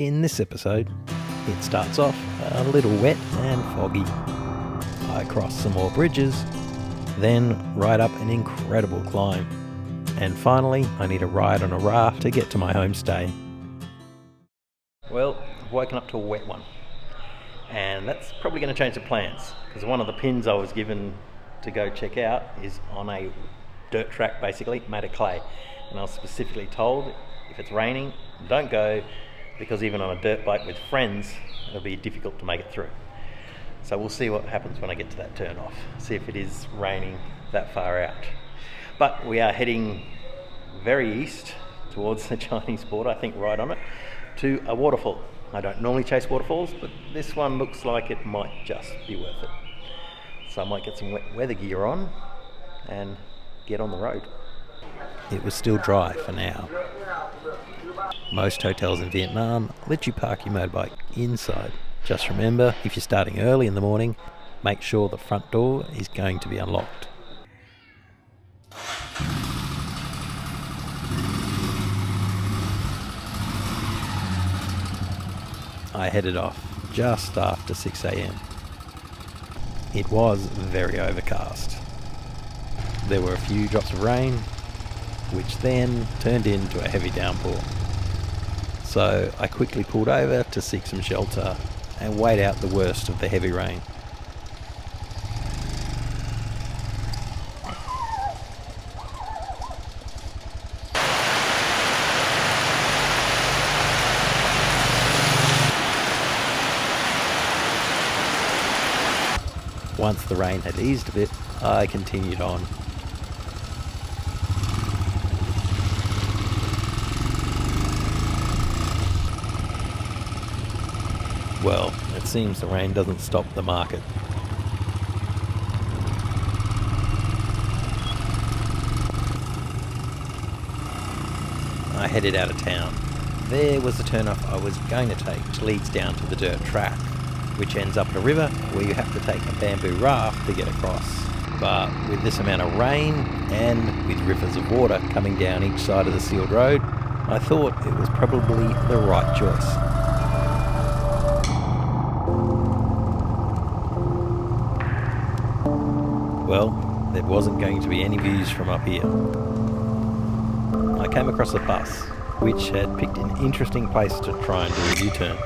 In this episode, it starts off a little wet and foggy. I cross some more bridges, then ride up an incredible climb. And finally, I need a ride on a raft to get to my homestay. Well, I've woken up to a wet one. And that's probably going to change the plans, because one of the pins I was given to go check out is on a dirt track, basically, made of clay. And I was specifically told, if it's raining, don't go, because even on a dirt bike with friends, it'll be difficult to make it through. So we'll see what happens when I get to that turn off, see if it is raining that far out. But we are heading very east towards the Chinese border, I think right on it, to a waterfall. I don't normally chase waterfalls, but this one looks like it might just be worth it. So I might get some wet weather gear on and get on the road. It was still dry for now. Most hotels in Vietnam let you park your motorbike inside. Just remember, if you're starting early in the morning, make sure the front door is going to be unlocked. I headed off just after 6 a.m. It was very overcast. There were a few drops of rain, which then turned into a heavy downpour. So I quickly pulled over to seek some shelter and wait out the worst of the heavy rain. Once the rain had eased a bit, I continued on. Well, it seems the rain doesn't stop the market. I headed out of town. There was the turnoff I was going to take, which leads down to the dirt track, which ends up at a river where you have to take a bamboo raft to get across. But with this amount of rain and with rivers of water coming down each side of the sealed road, I thought it was probably the right choice. Well, there wasn't going to be any views from up here. I came across a bus, which had picked an interesting place to try and do a U-turn.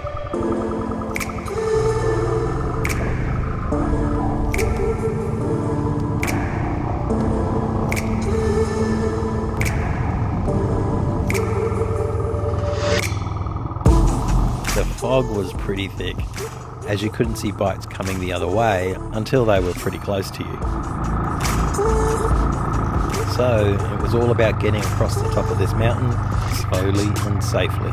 The fog was pretty thick, as you couldn't see bikes coming the other way until they were pretty close to you. So it was all about getting across the top of this mountain slowly and safely.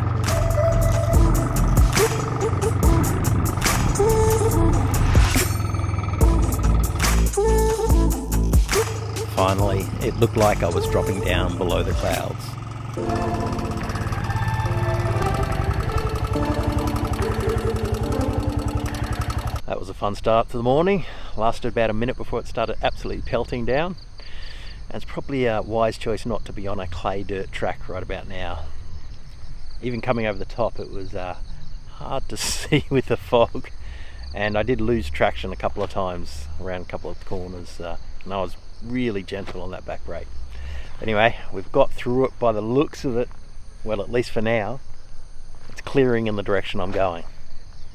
Finally, it looked like I was dropping down below the clouds. That was a fun start to the morning. Lasted about a minute before it started absolutely pelting down. And it's probably a wise choice not to be on a clay dirt track right about now. Even coming over the top, it was hard to see with the fog. And I did lose traction a couple of times around a couple of corners. And I was really gentle on that back brake. Anyway, we've got through it by the looks of it. Well, at least for now. It's clearing in the direction I'm going.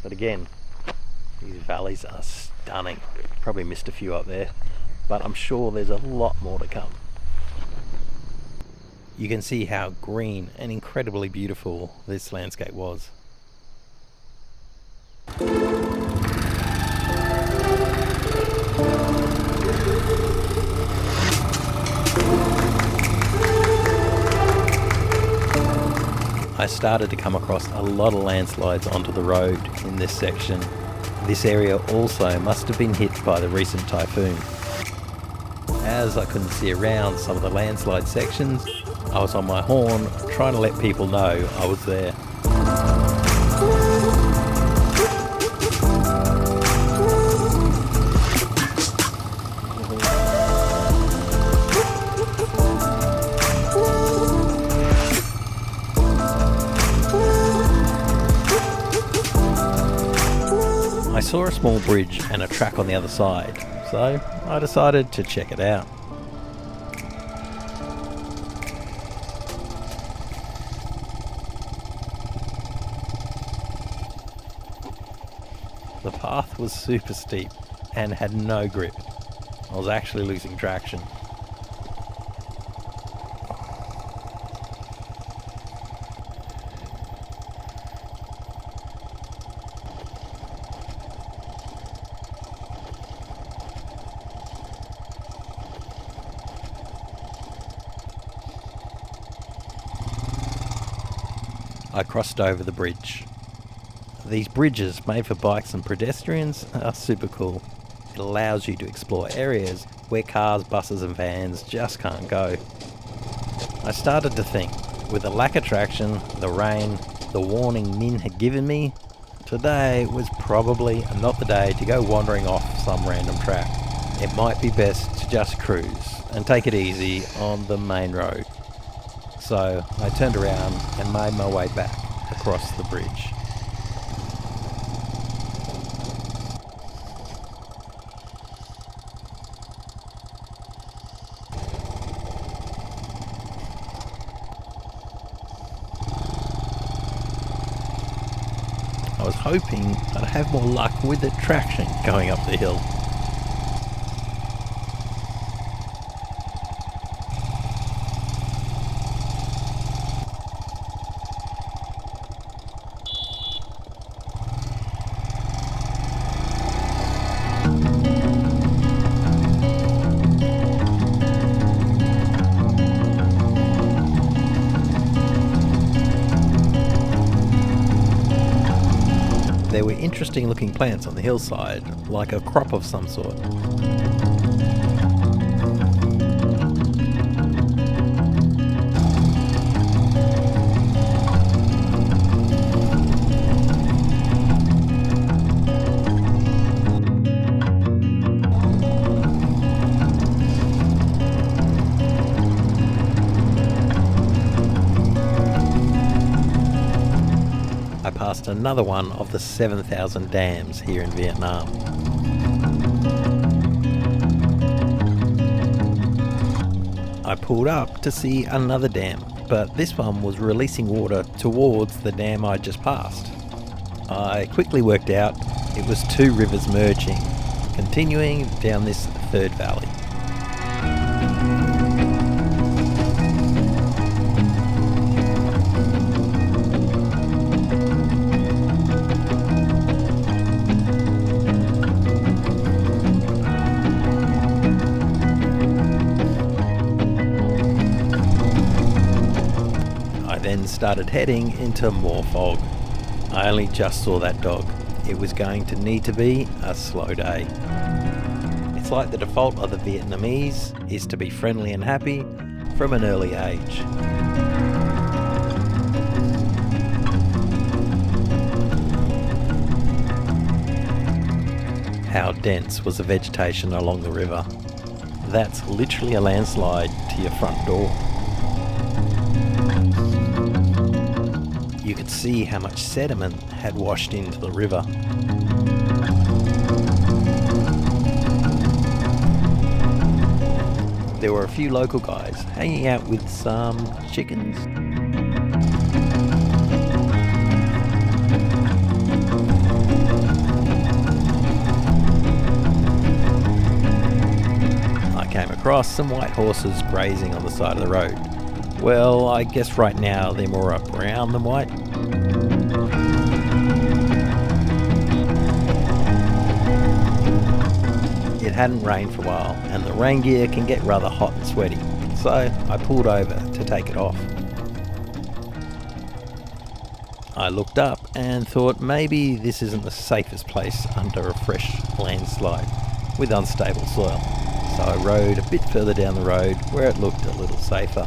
But again, these valleys are stunning. Probably missed a few up there, but I'm sure there's a lot more to come. You can see how green and incredibly beautiful this landscape was. I started to come across a lot of landslides onto the road in this section. This area also must have been hit by the recent typhoon. As I couldn't see around some of the landslide sections, I was on my horn trying to let people know I was there. saw a small bridge and a track on the other side, so I decided to check it out. The path was super steep and had no grip. I was actually losing traction. I crossed over the bridge. These bridges made for bikes and pedestrians are super cool. It allows you to explore areas where cars, buses and vans just can't go. I started to think, with the lack of traction, the rain, the warning Min had given me, today was probably not the day to go wandering off some random track. It might be best to just cruise and take it easy on the main road. So I turned around and made my way back across the bridge. I was hoping I'd have more luck with the traction going up the hill. There were interesting looking plants on the hillside, like a crop of some sort. I passed another one of the 7,000 dams here in Vietnam. I pulled up to see another dam, but this one was releasing water towards the dam I just passed. I quickly worked out it was two rivers merging, continuing down this third valley. Then started heading into more fog. I only just saw that dog. It was going to need to be a slow day. It's like the default of the Vietnamese is to be friendly and happy from an early age. How dense was the vegetation along the river. That's literally a landslide to your front door. You could see how much sediment had washed into the river. There were a few local guys hanging out with some chickens. I came across some white horses grazing on the side of the road. Well, I guess right now they're more a brown than white. It hadn't rained for a while, and the rain gear can get rather hot and sweaty, so I pulled over to take it off. I looked up and thought maybe this isn't the safest place under a fresh landslide with unstable soil, so I rode a bit further down the road where it looked a little safer.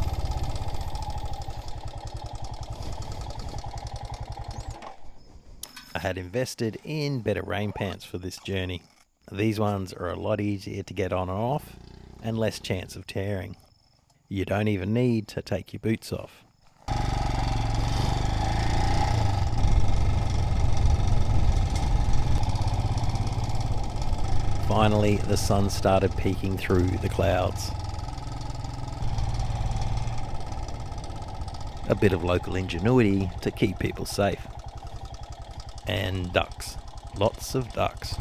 I had invested in better rain pants for this journey. These ones are a lot easier to get on and off and less chance of tearing. You don't even need to take your boots off. finally the sun started peeking through the clouds. A bit of local ingenuity to keep people safe. And ducks. Lots of ducks.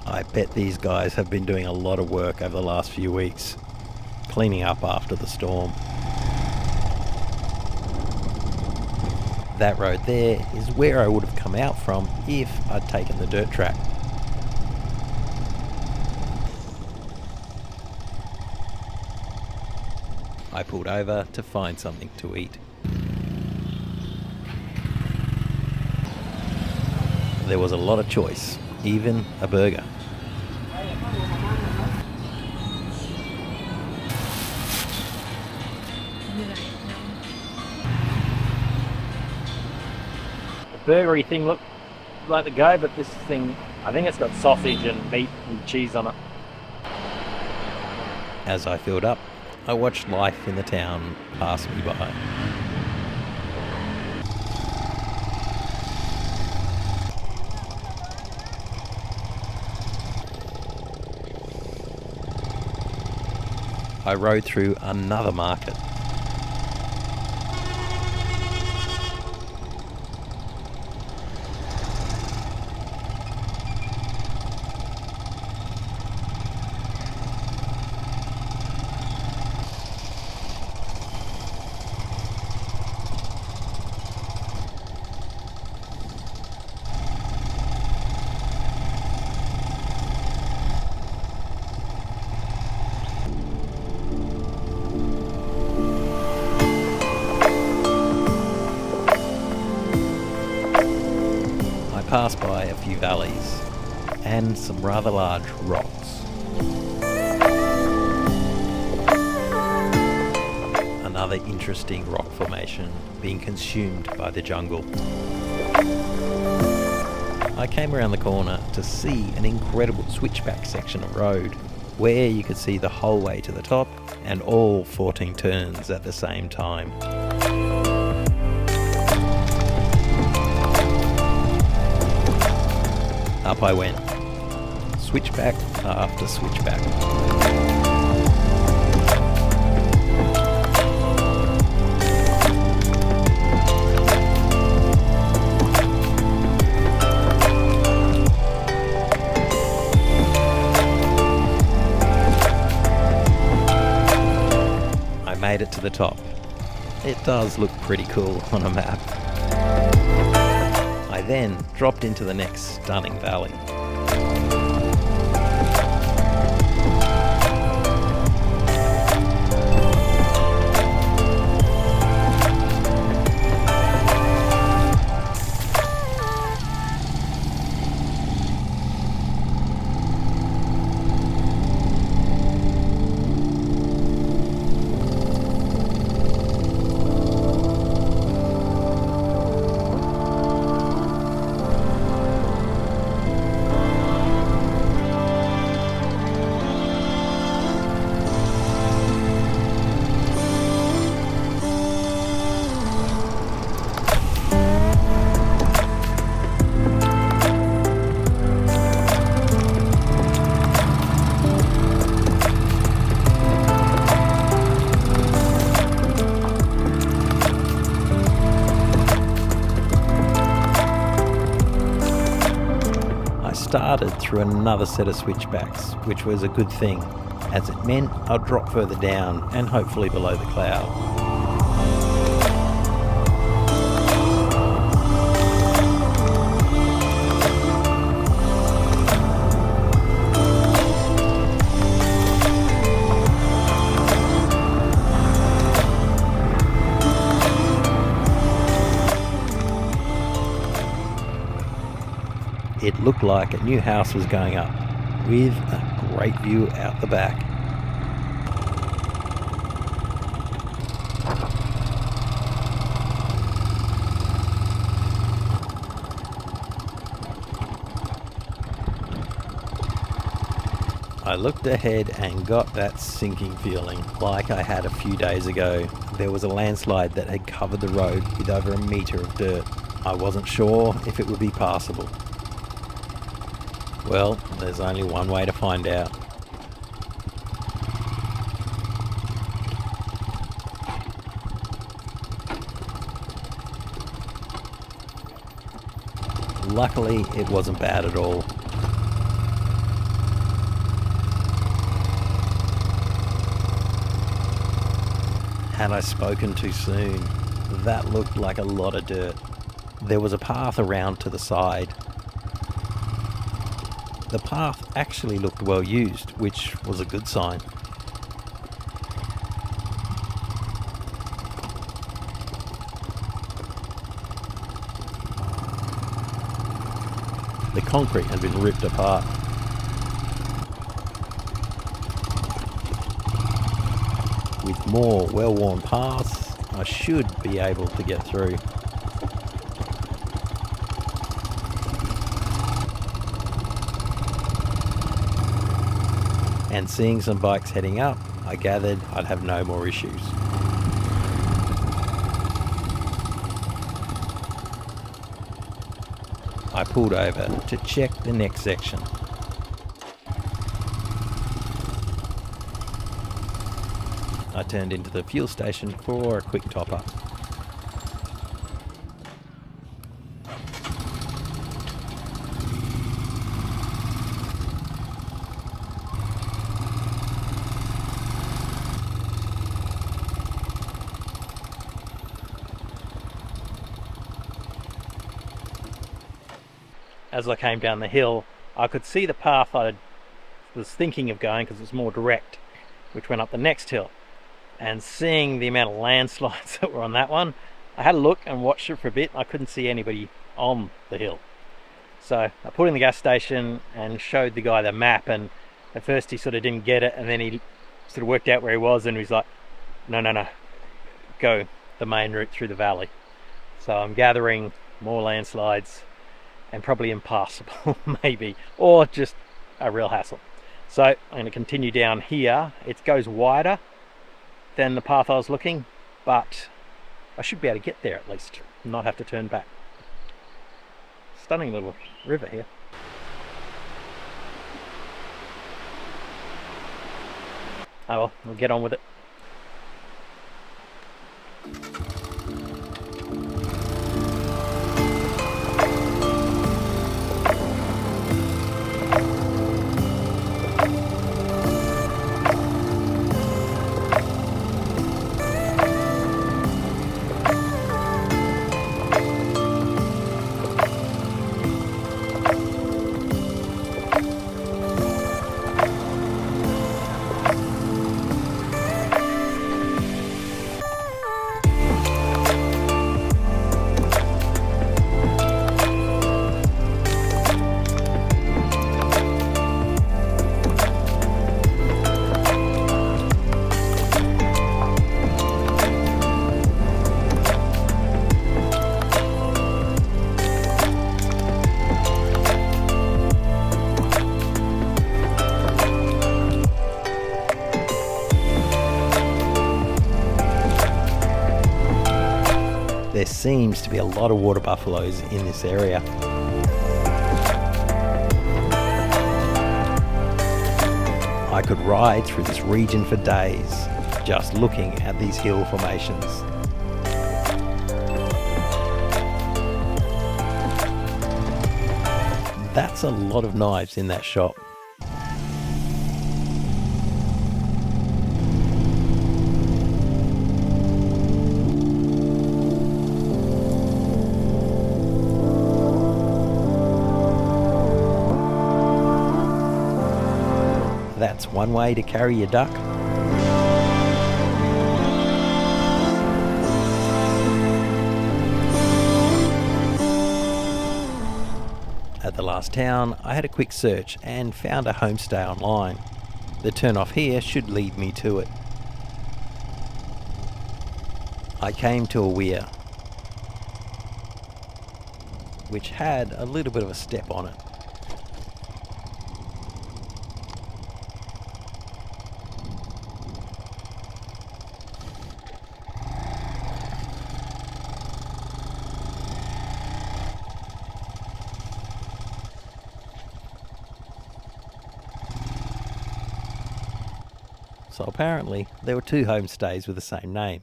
I bet these guys have been doing a lot of work over the last few weeks, cleaning up after the storm. That road there is where I would have come out from if I'd taken the dirt track. I pulled over to find something to eat. There was a lot of choice, even a burger. The burgery thing looked like the go, but this thing, I think it's got sausage and meat and cheese on it. As I filled up, I watched life in the town pass me by. I rode through another market. Passed by a few valleys and some rather large rocks. Another interesting rock formation being consumed by the jungle. I came around the corner to see an incredible switchback section of road where you could see the whole way to the top and all 14 turns at the same time. Up I went, switchback after switchback. I made it to the top. It does look pretty cool on a map. I then dropped into the next stunning valley. Started through another set of switchbacks, which was a good thing, as it meant I'd drop further down and hopefully below the cloud. It looked like a new house was going up, with a great view out the back. I looked ahead and got that sinking feeling like I had a few days ago. There was a landslide that had covered the road with over a metre of dirt. I wasn't sure if it would be passable. Well, there's only one way to find out. Luckily, it wasn't bad at all. Had I spoken too soon, that looked like a lot of dirt. There was a path around to the side. The path actually looked well used, which was a good sign. The concrete had been ripped apart. With more well-worn paths, I should be able to get through. And seeing some bikes heading up, I gathered I'd have no more issues. I pulled over to check the next section. I turned into the fuel station for a quick top-up. As I came down the hill, I could see the path I was thinking of going because it was more direct, which went up the next hill. And seeing the amount of landslides that were on that one, I had a look and watched it for a bit. I couldn't see anybody on the hill. So I pulled in the gas station and showed the guy the map, and at first he sort of didn't get it, and then he sort of worked out where he was, and he was like, no, go the main route through the valley. So I'm gathering more landslides and probably impassable maybe, or just a real hassle. So I'm going to continue down here. It goes wider than the path I was looking, but I should be able to get there at least, not have to turn back. Stunning little river here. Oh well, we'll get on with it. There seems to be a lot of water buffaloes in this area. I could ride through this region for days, just looking at these hill formations. That's a lot of knives in that shop. That's one way to carry your duck. At the last town, I had a quick search and found a homestay online. The turn off here should lead me to it. I came to a weir, which had a little bit of a step on it. So apparently there were 2 homestays with the same name,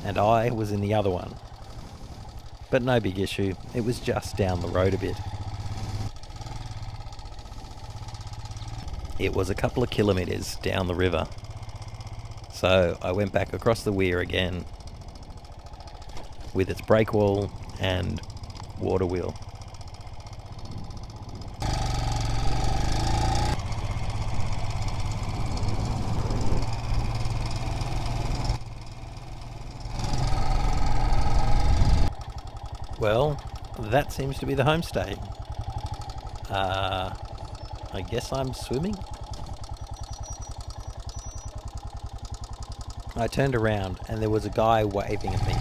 and I was in the other one. But no big issue, it was just down the road a bit. It was a couple of kilometres down the river. So I went back across the weir again with its break wall and water wheel. Well, that seems to be the homestay. I guess I'm swimming? I turned around and there was a guy waving at me.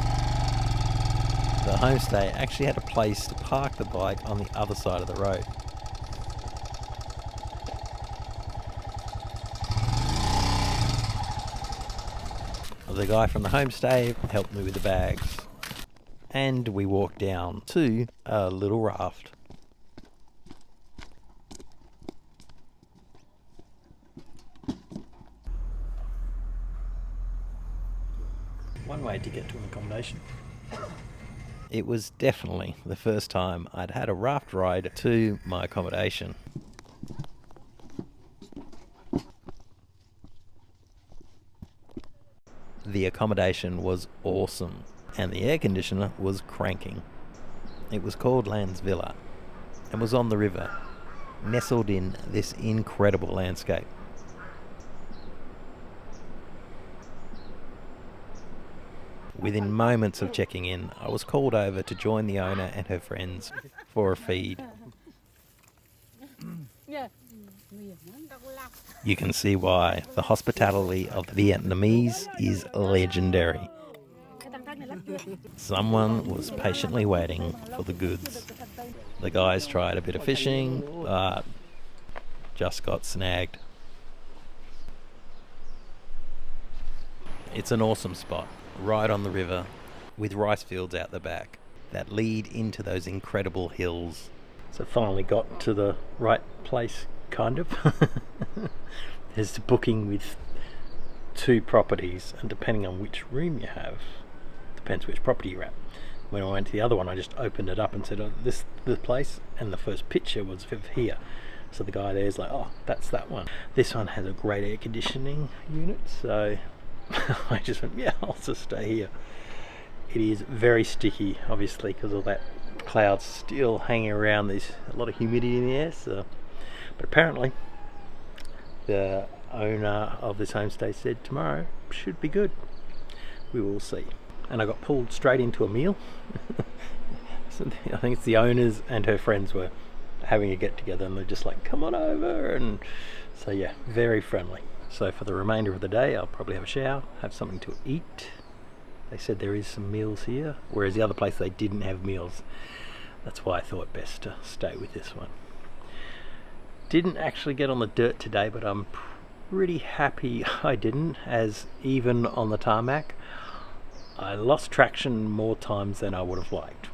The homestay actually had a place to park the bike on the other side of the road. The guy from the homestay helped me with the bags, and we walked down to a little raft. One way to get to an accommodation. It was definitely the first time I'd had a raft ride to my accommodation. The accommodation was awesome, and the air conditioner was cranking. It was called Land's Villa, and was on the river, nestled in this incredible landscape. Within moments of checking in, I was called over to join the owner and her friends for a feed. You can see why the hospitality of the Vietnamese is legendary. Someone was patiently waiting for the goods. The guys tried a bit of fishing, but just got snagged. It's an awesome spot, right on the river, with rice fields out the back that lead into those incredible hills. So finally got to the right place, kind of. There's booking with 2 properties, and depending on which room you have, depends which property you're at. When I went to the other one, I just opened it up and said, oh, this the place, and the first picture was of here. So the guy there's like, oh, that's that one. This one has a great air conditioning unit, so I just went, yeah, I'll just stay here. It is very sticky, obviously, because of that clouds still hanging around. There's a lot of humidity in the air, so. But apparently the owner of this homestay said tomorrow should be good. We will see. And I got pulled straight into a meal. So I think it's the owners and her friends were having a get together, and they're just like, come on over. And so yeah, very friendly. So for the remainder of the day, I'll probably have a shower, have something to eat. They said there is some meals here, whereas the other place they didn't have meals. That's why I thought best to stay with this one. Didn't actually get on the dirt today, but I'm pretty happy I didn't, as even on the tarmac, I lost traction more times than I would have liked.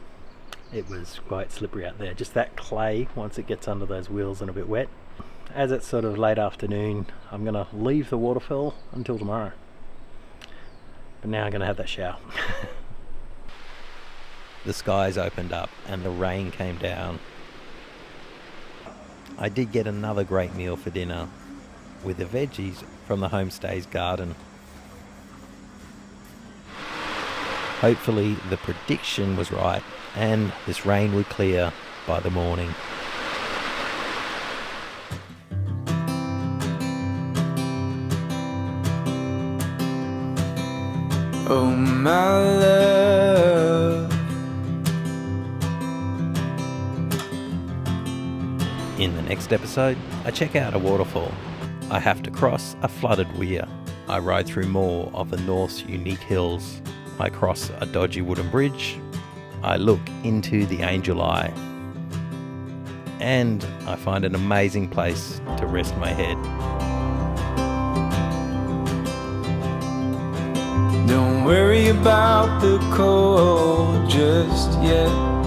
It was quite slippery out there. Just that clay, once it gets under those wheels and a bit wet. As it's sort of late afternoon, I'm going to leave the waterfall until tomorrow. But now I'm going to have that shower. The skies opened up and the rain came down. I did get another great meal for dinner with the veggies from the homestay's garden. Hopefully the prediction was right and this rain would clear by the morning. Oh my love. In the next episode, I check out a waterfall. I have to cross a flooded weir. I ride through more of the North's unique hills. I cross a dodgy wooden bridge. I look into the Angel Eye. And I find an amazing place to rest my head. Don't worry about the cold just yet.